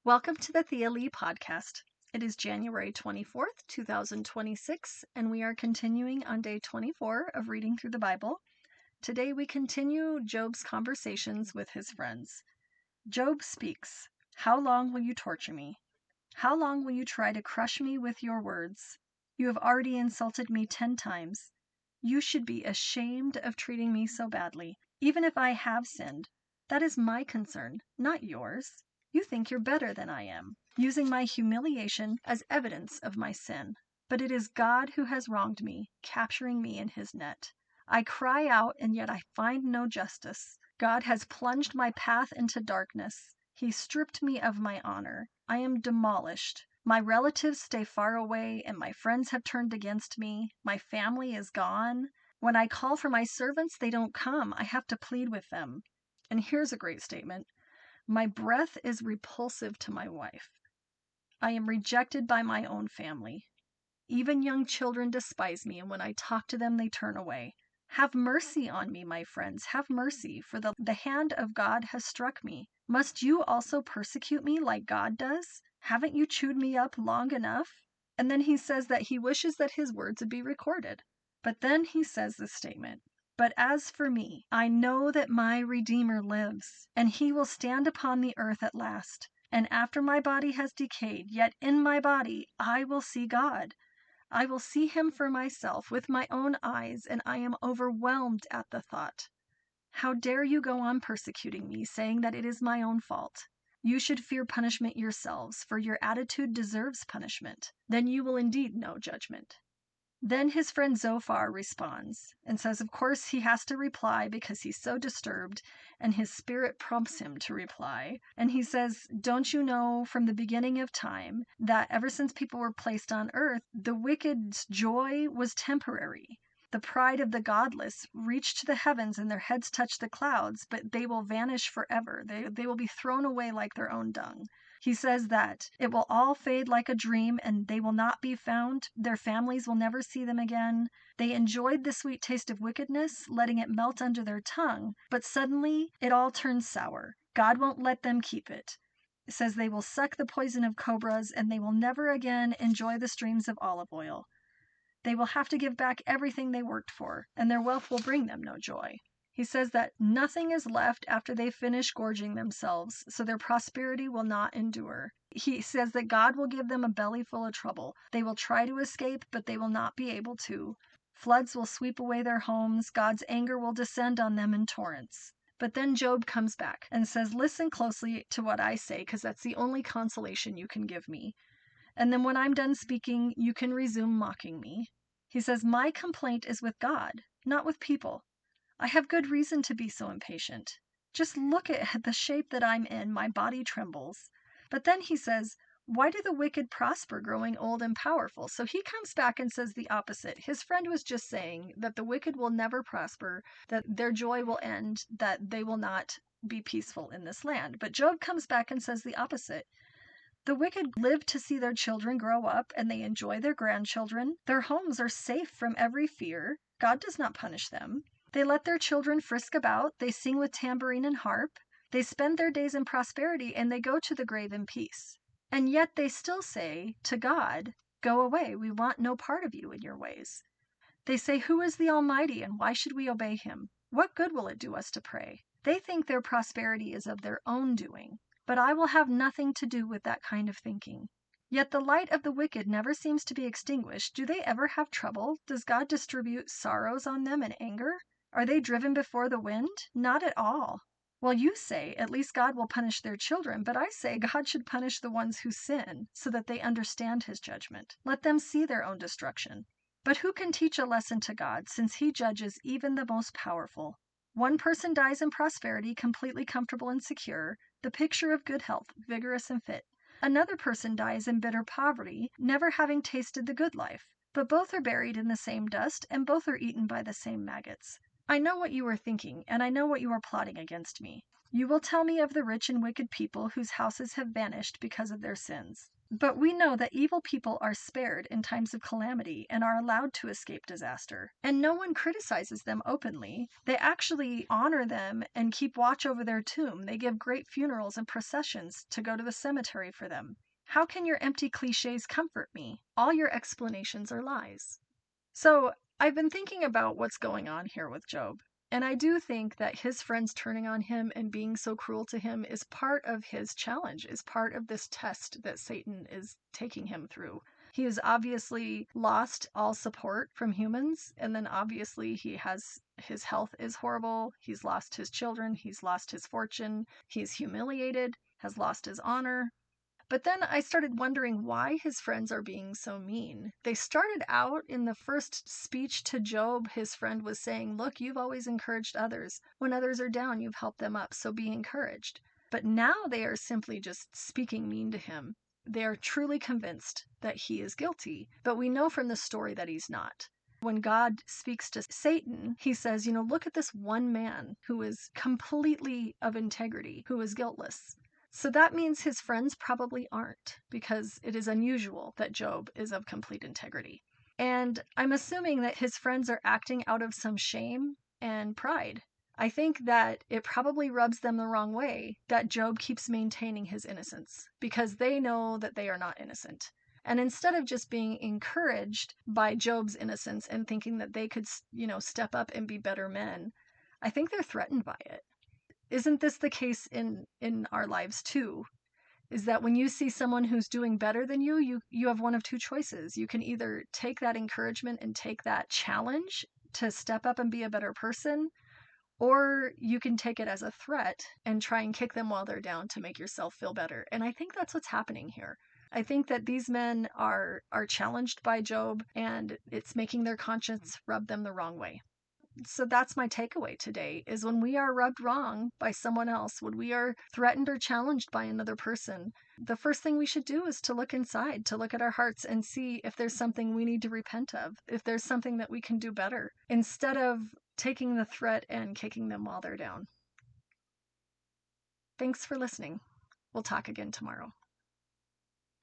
Welcome to the Thea Lee podcast. It is January 24th, 2026, and we are continuing on day 24 of reading through the Bible. Today we continue Job's conversations with his friends. Job speaks, "How long will you torture me? How long will you try to crush me with your words? You have already insulted me 10 times. You should be ashamed of treating me so badly. Even if I have sinned, that is my concern, not yours. You think you're better than I am, using my humiliation as evidence of my sin. But it is God who has wronged me, capturing me in his net. I cry out, and yet I find no justice. God has plunged my path into darkness. He stripped me of my honor. I am demolished. My relatives stay far away, and my friends have turned against me. My family is gone. When I call for my servants, they don't come. I have to plead with them." And here's a great statement. "My breath is repulsive to my wife. I am rejected by my own family. Even young children despise me, and when I talk to them, they turn away. Have mercy on me, my friends. Have mercy, for the hand of God has struck me. Must you also persecute me like God does? Haven't you chewed me up long enough?" And then he says that he wishes that his words would be recorded. But then he says this statement. "But as for me, I know that my Redeemer lives, and he will stand upon the earth at last. And after my body has decayed, yet in my body I will see God. I will see him for myself with my own eyes, and I am overwhelmed at the thought. How dare you go on persecuting me, saying that it is my own fault? You should fear punishment yourselves, for your attitude deserves punishment. Then you will indeed know judgment." Then his friend Zophar responds and says, of course, he has to reply because he's so disturbed, and his spirit prompts him to reply. And he says, "Don't you know from the beginning of time that ever since people were placed on earth, the wicked's joy was temporary? The pride of the godless reached to the heavens and their heads touch the clouds, but they will vanish forever. They will be thrown away like their own dung." He says that it will all fade like a dream and they will not be found. Their families will never see them again. They enjoyed the sweet taste of wickedness, letting it melt under their tongue, but suddenly it all turns sour. God won't let them keep it. It says they will suck the poison of cobras and they will never again enjoy the streams of olive oil. They will have to give back everything they worked for, and their wealth will bring them no joy. He says that nothing is left after they finish gorging themselves, so their prosperity will not endure. He says that God will give them a belly full of trouble. They will try to escape, but they will not be able to. Floods will sweep away their homes. God's anger will descend on them in torrents. But then Job comes back and says, "Listen closely to what I say, because that's the only consolation you can give me. And then when I'm done speaking, you can resume mocking me." He says, "My complaint is with God, not with people. I have good reason to be so impatient. Just look at the shape that I'm in. My body trembles." But then he says, "Why do the wicked prosper, growing old and powerful?" So he comes back and says the opposite. His friend was just saying that the wicked will never prosper, that their joy will end, that they will not be peaceful in this land. But Job comes back and says the opposite. The wicked live to see their children grow up, and they enjoy their grandchildren. Their homes are safe from every fear. God does not punish them. They let their children frisk about. They sing with tambourine and harp. They spend their days in prosperity, and they go to the grave in peace. And yet they still say to God, "Go away. We want no part of you and your ways." They say, "Who is the Almighty, and why should we obey him? What good will it do us to pray?" They think their prosperity is of their own doing. But I will have nothing to do with that kind of thinking. Yet the light of the wicked never seems to be extinguished. Do they ever have trouble? Does God distribute sorrows on them in anger? Are they driven before the wind? Not at all. Well, you say, at least God will punish their children, but I say God should punish the ones who sin, so that they understand his judgment. Let them see their own destruction. But who can teach a lesson to God, since he judges even the most powerful? One person dies in prosperity, completely comfortable and secure, the picture of good health, vigorous and fit. Another person dies in bitter poverty, never having tasted the good life. But both are buried in the same dust, and both are eaten by the same maggots. I know what you are thinking, and I know what you are plotting against me. You will tell me of the rich and wicked people whose houses have vanished because of their sins. But we know that evil people are spared in times of calamity and are allowed to escape disaster. And no one criticizes them openly. They actually honor them and keep watch over their tomb. They give great funerals and processions to go to the cemetery for them. How can your empty cliches comfort me? All your explanations are lies. So I've been thinking about what's going on here with Job. And I do think that his friends turning on him and being so cruel to him is part of his challenge, is part of this test that Satan is taking him through. He has obviously lost all support from humans, and then obviously his health is horrible. He's lost his children, he's lost his fortune, he's humiliated, has lost his honor. But then I started wondering why his friends are being so mean. They started out in the first speech to Job, his friend was saying, look, you've always encouraged others. When others are down, you've helped them up, so be encouraged. But now they are simply just speaking mean to him. They are truly convinced that he is guilty, but we know from the story that he's not. When God speaks to Satan, he says, look at this one man who is completely of integrity, who is guiltless. So that means his friends probably aren't, because it is unusual that Job is of complete integrity. And I'm assuming that his friends are acting out of some shame and pride. I think that it probably rubs them the wrong way that Job keeps maintaining his innocence, because they know that they are not innocent. And instead of just being encouraged by Job's innocence and thinking that they could, step up and be better men, I think they're threatened by it. Isn't this the case in our lives too? Is that when you see someone who's doing better than you have one of two choices. You can either take that encouragement and take that challenge to step up and be a better person, or you can take it as a threat and try and kick them while they're down to make yourself feel better. And I think that's what's happening here. I think that these men are challenged by Job, and it's making their conscience rub them the wrong way. So that's my takeaway today, is when we are rubbed wrong by someone else, when we are threatened or challenged by another person, the first thing we should do is to look inside, to look at our hearts and see if there's something we need to repent of, if there's something that we can do better, instead of taking the threat and kicking them while they're down. Thanks for listening. We'll talk again tomorrow.